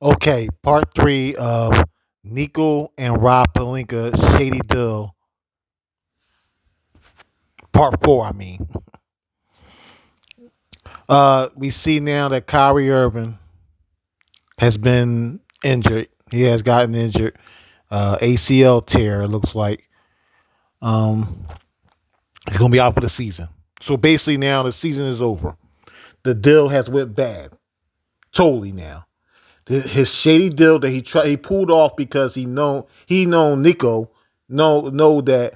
Okay, part three of Nico and Rob Pelinka Shady Deal. Part four, I mean. We see now that Kyrie Irving has been injured. He has gotten injured. ACL tear, it looks like. Um, he's gonna be out for the season. So basically now the season is over. The deal has went bad. Totally now. His shady deal that he pulled off because he know Nico know that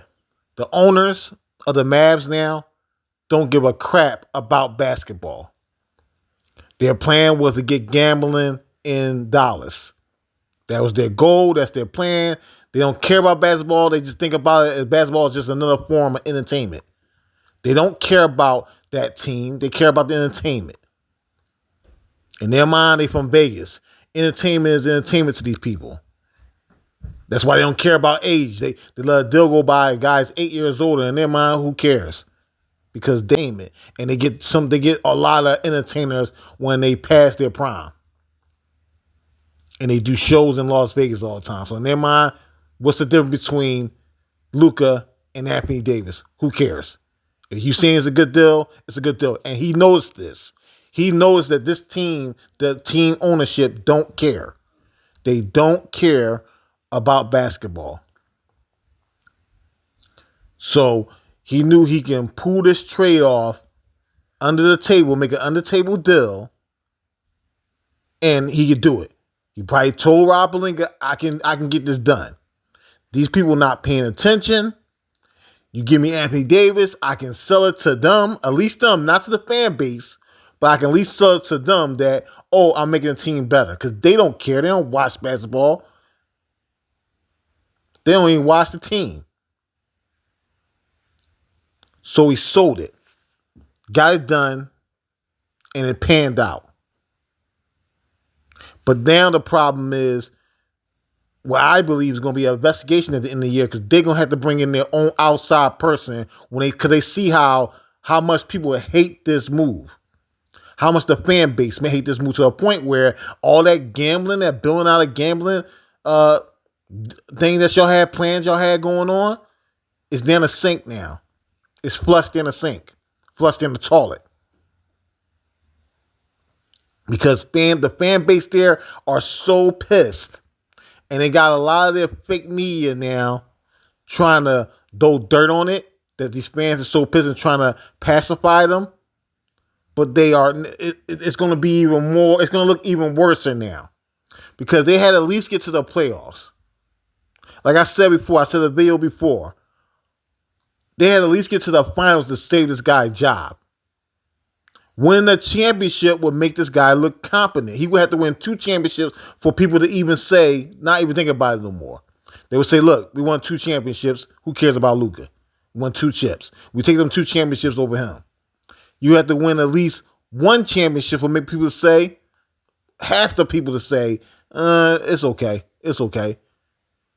the owners of the Mavs now don't give a crap about basketball. Their plan was to get gambling in dollars. That was their goal. That's their plan. They don't care about basketball. They just think about it as basketball is just another form of entertainment. They don't care about that team. They care about the entertainment. In their mind, they from Vegas. Entertainment is entertainment to these people. That's why they don't care about age. They let a deal go by. A guy's 8 years older. In their mind, who cares? Because they name it. And they get a lot of entertainers when they pass their prime. And they do shows in Las Vegas all the time. So in their mind, what's the difference between Luka and Anthony Davis? Who cares? If you saying it's a good deal, it's a good deal. And he knows this. He knows that this team, the team ownership, don't care. They don't care about basketball. So he knew he can pull this trade off under the table, make an under table deal, and he could do it. He probably told Rob Pelinka, I can get this done. These people not paying attention. You give me Anthony Davis, I can sell it to them, at least them, not to the fan base, but I can at least sell it to them that, oh, I'm making the team better. Because they don't care. They don't watch basketball. They don't even watch the team. So he sold it. Got it done. And it panned out. But now the problem is what I believe is going to be an investigation at the end of the year because they're going to have to bring in their own outside person because they see how much people hate this move. How much the fan base may hate this move to a point where all that gambling, that billing out of gambling thing that y'all had going on, is down the sink now. It's flushed in the sink, flushed in the toilet. Because the fan base there are so pissed. And they got a lot of their fake media now trying to throw dirt on it, that these fans are so pissed and trying to pacify them. But it's going to be even more, it's going to look even worse now. Because they had to at least get to the playoffs. Like I said before, I said the video before, they had to at least get to the finals to save this guy's job. Winning the championship would make this guy look competent. He would have to win 2 championships for people to even say, not even think about it no more. They would say, look, we won 2 championships. Who cares about Luka? We won 2 chips. We take them 2 championships over him. You have to win at least 1 championship for make people to say, half the people to say, it's okay. It's okay.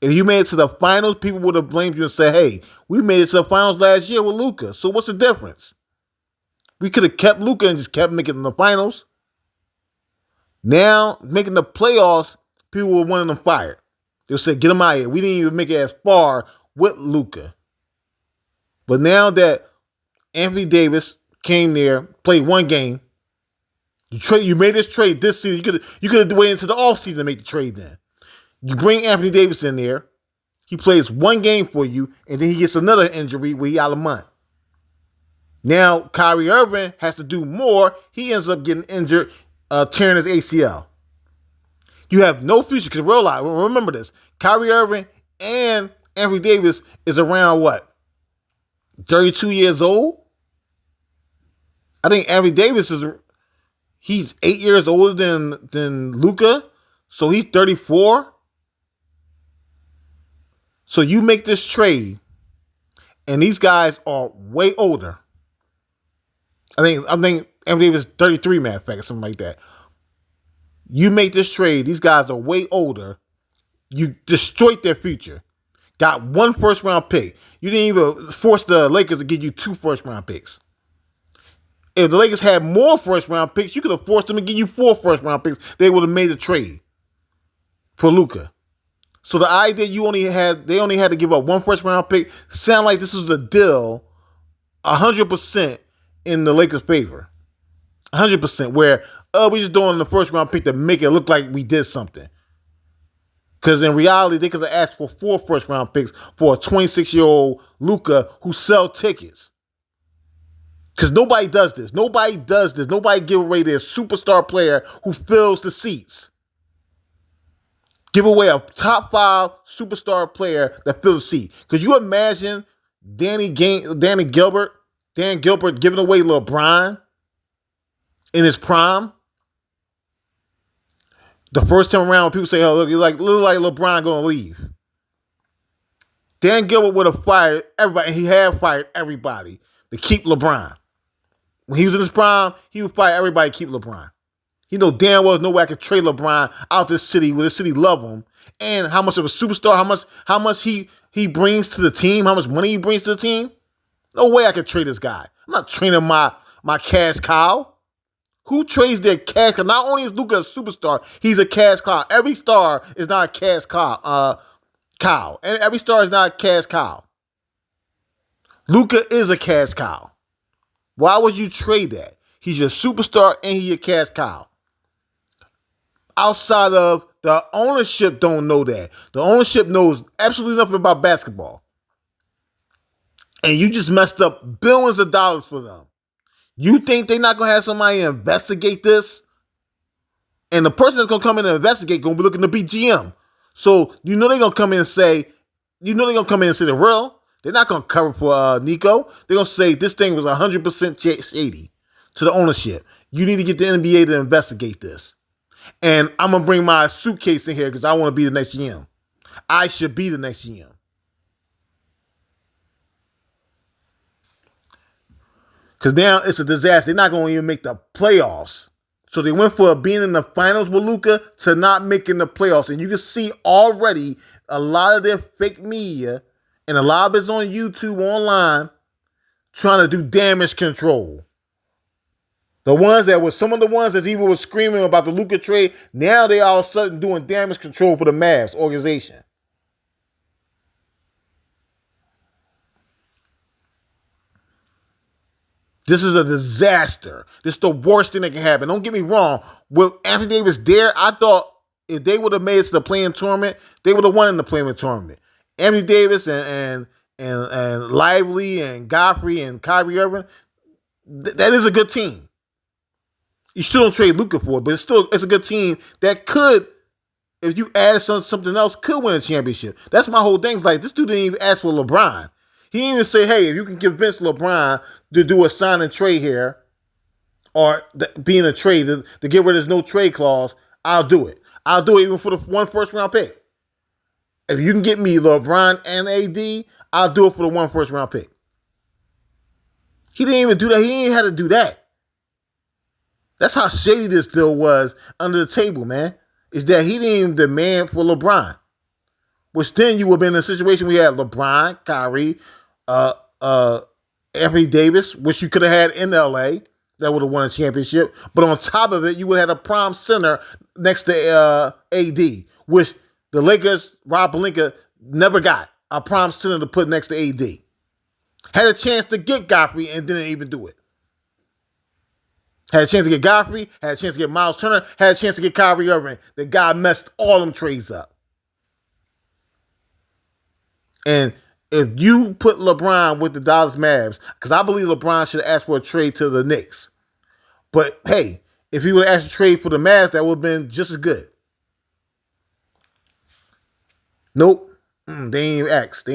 If you made it to the finals, people would have blamed you and said, hey, we made it to the finals last year with Luka. So what's the difference? We could have kept Luka and just kept making the finals. Now, making the playoffs, people were wanting them fired. They would say, get him out of here. We didn't even make it as far with Luka. But now that Anthony Davis came there, played 1 game, you made this trade this season. You could have waited until the offseason to make the trade then. You bring Anthony Davis in there. He plays 1 game for you, and then he gets another injury where he out a month. Now, Kyrie Irving has to do more. He ends up getting injured, tearing his ACL. You have no future because remember this. Kyrie Irving and Anthony Davis is around what? 32 years old? I think Anthony Davis he's 8 years older than Luka. So he's 34. So you make this trade, and these guys are way older. I think Anthony Davis is 33, matter of fact, or something like that. You make this trade, these guys are way older. You destroyed their future. Got 1 first-round pick. You didn't even force the Lakers to give you 2 first-round picks. If the Lakers had more first-round picks, you could have forced them to give you 4 first-round picks. They would have made a trade. for Luka. So the idea they only had to give up one first round pick sound like this was a deal 100% in the Lakers' favor. 100%. Where we just doing the first round pick to make it look like we did something. Because in reality, they could have asked for 4 first round picks for a 26-year-old Luka who sell tickets. Because nobody does this. Nobody does this. Nobody give away their superstar player who fills the seats. Give away a top 5 superstar player that fills the seat. Could you imagine Dan Gilbert giving away LeBron in his prime? The first time around, people say, "Oh, look like LeBron gonna leave." Dan Gilbert would have fired everybody, and he had fired everybody to keep LeBron. When he was in his prime, he would fire everybody to keep LeBron. He know damn well there's no way I could trade LeBron out this city where the city love him, and how much of a superstar, how much he brings to the team, how much money he brings to the team. No way I could trade this guy. I'm not trading my cash cow. Who trades their cash cow? Not only is Luka a superstar, he's a cash cow. Every star is not a cash cow. And every star is not a cash cow. Luka is a cash cow. Why would you trade that? He's your superstar and he's a cash cow. Outside of the ownership don't know that. The ownership knows absolutely nothing about basketball. And you just messed up billions of dollars for them. You think they're not going to have somebody investigate this? And the person that's going to come in and investigate going to be looking to be GM. So you know they're going to come in and say, the real. They're not going to cover for Nico. They're going to say this thing was 100% shady to the ownership. You need to get the NBA to investigate this. And I'm going to bring my suitcase in here because I want to be the next GM. I should be the next GM. Because now it's a disaster. They're not going to even make the playoffs. So they went for being in the finals with Luka to not making the playoffs. And you can see already a lot of their fake media and a lot of it's on YouTube online trying to do damage control. Some of the ones that even were screaming about the Luka trade, now they all of a sudden doing damage control for the Mavs organization. This is a disaster. This is the worst thing that can happen. Don't get me wrong. With Anthony Davis there, I thought if they would have made it to the play-in tournament, they would have won in the play-in tournament. Anthony Davis and Lively and Godfrey and Kyrie Irving, that is a good team. You still don't trade Luka for it, but it's a good team that could, if you added something else, could win a championship. That's my whole thing. It's like, this dude didn't even ask for LeBron. He didn't even say, hey, if you can convince LeBron to do a sign and trade here, or be in a trade, to get rid of this no trade clause, I'll do it. I'll do it even for the 1 first round pick. If you can get me LeBron and AD, I'll do it for the 1 first round pick. He didn't even do that. He ain't had to do that. That's how shady this deal was under the table, man. Is that he didn't even demand for LeBron. Which then you would have been in a situation where you had LeBron, Kyrie, Anthony Davis, which you could have had in LA, that would have won a championship. But on top of it, you would have had a prime center next to AD, which the Lakers, Rob Pelinka, never got a prime center to put next to AD. Had a chance to get Godfrey and didn't even do it. Had a chance to get Godfrey, had a chance to get Miles Turner, had a chance to get Kyrie Irving. The guy messed all them trades up. And if you put LeBron with the Dallas Mavs, because I believe LeBron should have asked for a trade to the Knicks. But hey, if he would have asked to trade for the Mavs, that would have been just as good. Nope. They ain't asked.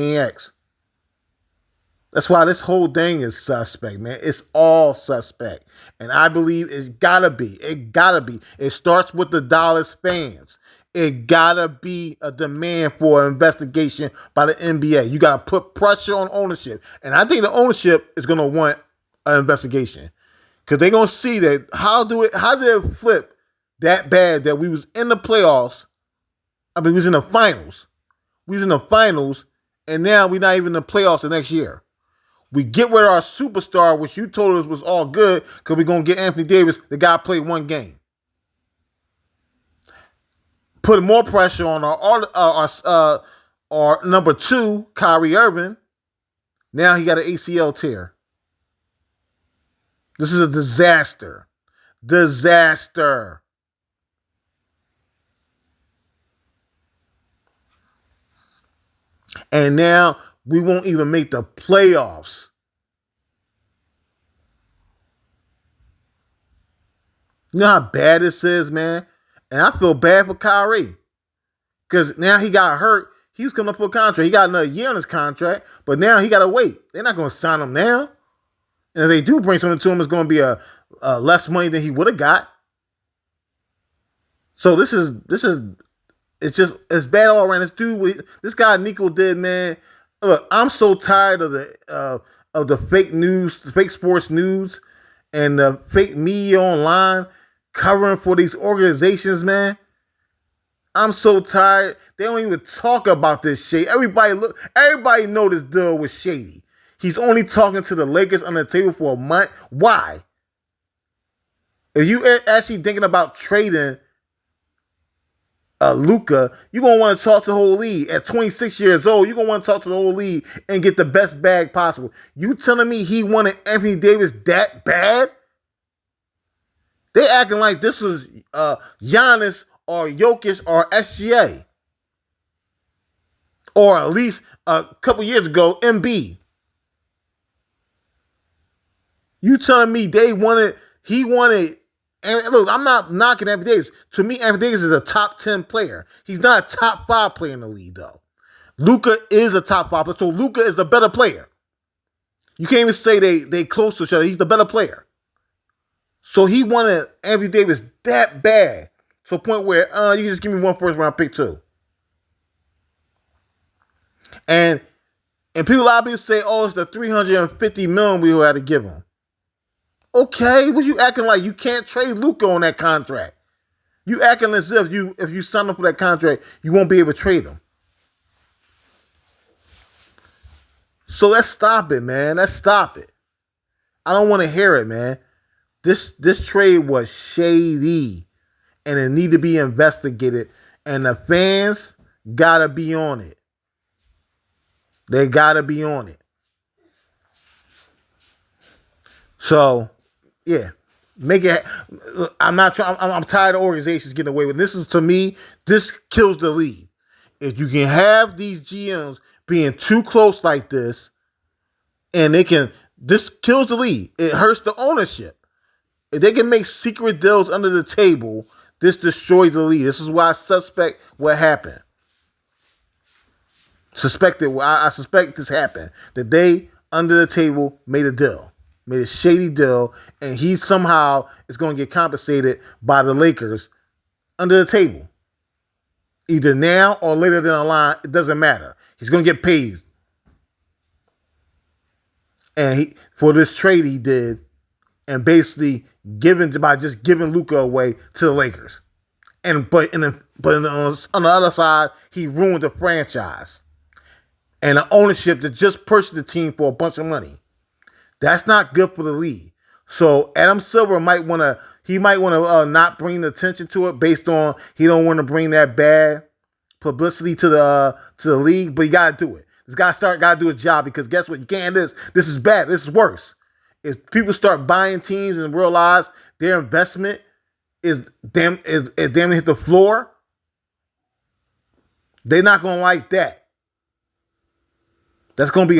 That's why this whole thing is suspect, man. It's all suspect. And I believe it's gotta be. It starts with the Dallas fans. It gotta be a demand for an investigation by the NBA. You gotta put pressure on ownership. And I think the ownership is gonna want an investigation. Because they're gonna see that how did it flip that bad that we was in the playoffs? I mean, we was in the finals. And now we're not even in the playoffs the next year. We get rid of our superstar, which you told us was all good, because we're going to get Anthony Davis. The guy played 1 game. put more pressure on our number two, Kyrie Irving. Now he got an ACL tear. This is a disaster. Disaster. And now we won't even make the playoffs. You know how bad this is, man? And I feel bad for Kyrie. Because now he got hurt. He was coming up for a contract. He got another year on his contract, but now he got to wait. They're not going to sign him now. And if they do bring something to him, it's going to be a less money than he would have got. So it's bad all around. This guy Nico did, man. Look, I'm so tired of the fake news, the fake sports news, and the fake media online covering for these organizations, man. I'm so tired. They don't even talk about this shit. Everybody know this deal with Shady. He's only talking to the Lakers on the table for a month. Why? If you actually thinking about trading Luka, you're going to want to talk to the whole league. At 26 years old, you're going to want to talk to the whole league and get the best bag possible. You telling me he wanted Anthony Davis that bad? They acting like this was Giannis or Jokic or SGA. Or at least a couple years ago, MB. You telling me he wanted, and look, I'm not knocking Anthony Davis. To me, Anthony Davis is a top 10 player. He's not a top 5 player in the league, though. Luka is a top 5 player, so Luka is the better player. You can't even say they close to each other. He's the better player. So he wanted Anthony Davis that bad. To a point where you can just give me one first round pick too. And a lot of people say, oh, it's the $350 million we had to give him. Okay, what you acting like? You can't trade Luka on that contract. You acting as if you sign up for that contract, you won't be able to trade him. So let's stop it, man. Let's stop it. I don't want to hear it, man. This trade was shady. And it need to be investigated. And the fans gotta be on it. They gotta be on it. So, yeah. Make it. I'm not trying. I'm tired of organizations getting away with this. To me, this kills the league. If you can have these GMs being too close like this, and this kills the league. It hurts the ownership. If they can make secret deals under the table, this destroys the league. This is why I suspect what happened. I suspect this happened. That they, under the table, made a shady deal, and he somehow is going to get compensated by the Lakers under the table. Either now or later down the line, it doesn't matter. He's going to get paid. And for this trade he did, and basically by just giving Luka away to the Lakers. But on the other side, he ruined the franchise and the ownership that just purchased the team for a bunch of money. That's not good for the league. So Adam Silver might want to not bring the attention to it based on he don't want to bring that bad publicity to the league, but you got to do it. This guy got to do his job, because guess what? You can't do this. This is bad. This is worse. If people start buying teams and realize their investment is damn hit the floor, they're not gonna like that. It's gonna be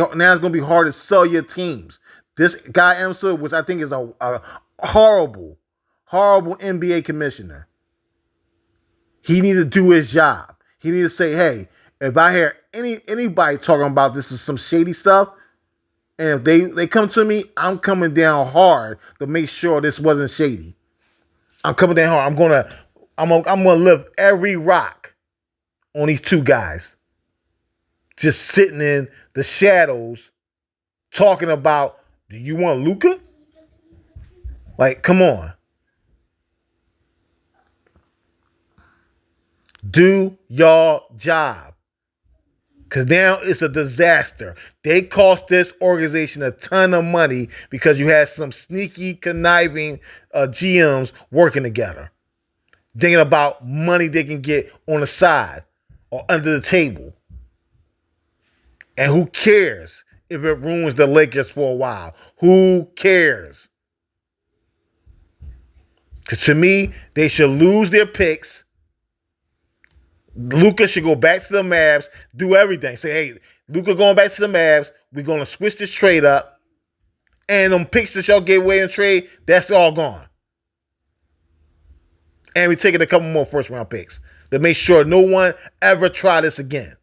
hard to sell your teams. This guy Emsel, which I think is a horrible NBA commissioner. He need to do his job. He need to say, hey, if I hear anybody talking about this is some shady stuff, and if they come to me, I'm coming down hard to make sure this wasn't shady. I'm coming down hard. I'm gonna lift every rock on these two guys. Just sitting in the shadows talking about, do you want Luka? Like, come on. Do y'all job. Because now it's a disaster. They cost this organization a ton of money because you had some sneaky, conniving GMs working together. thinking about money they can get on the side or under the table. And who cares if it ruins the Lakers for a while? Who cares? Because to me, they should lose their picks. Luka should go back to the Mavs, do everything. Say, hey, Luka going back to the Mavs. We're going to switch this trade up. And them picks that y'all gave away in trade, that's all gone. And we taking a couple more first round picks to make sure no one ever try this again.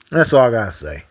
That's all I got to say.